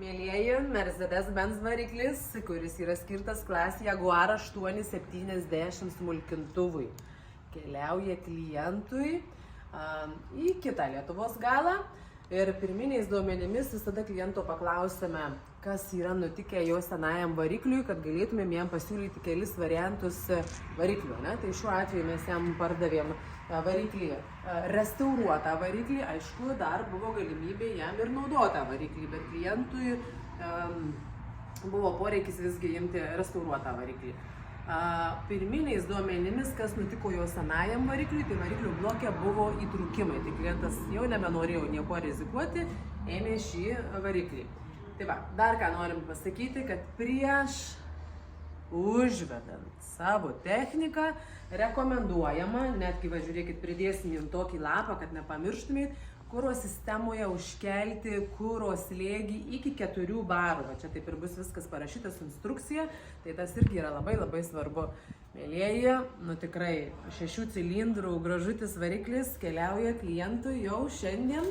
Mėlieji, Mercedes-Benz variklis, kuris yra skirtas klasė Jaguar 870 smulkintuvui. Keliauja klientui į kitą Lietuvos galą ir pirminiais duomenimis visada kliento paklausime, kas yra nutikę jo senajam varikliui, kad galėtumėm jam pasiūlyti kelis variantus variklių. Tai šiuo atveju mes jam pardavėm variklį, restauruotą variklį, aišku, dar buvo galimybė jam ir naudotą variklį, bet klientui buvo poreikis visgi imti restauruotą variklį. Pirminiais duomenimis, kas nutiko jo senajam varikliui, tai variklio bloke buvo įtrūkimai, tai klientas jau nebenorėjo nieko rizikuoti, ėmė šį variklį. Tai va, dar ką norim pasakyti, kad prieš užvedant savo techniką rekomenduojama, netgi, va, žiūrėkit, pridėsim jums tokį lapą, kad nepamirštumėt, kuro sistemoje užkelti kuro slėgį iki 4 barų. Va, čia taip ir bus viskas parašyta su instrukcija, tai tas irgi yra labai labai svarbu. Mėlieji, tikrai 6 cilindrų gražutis variklis keliauja klientui jau šiandien.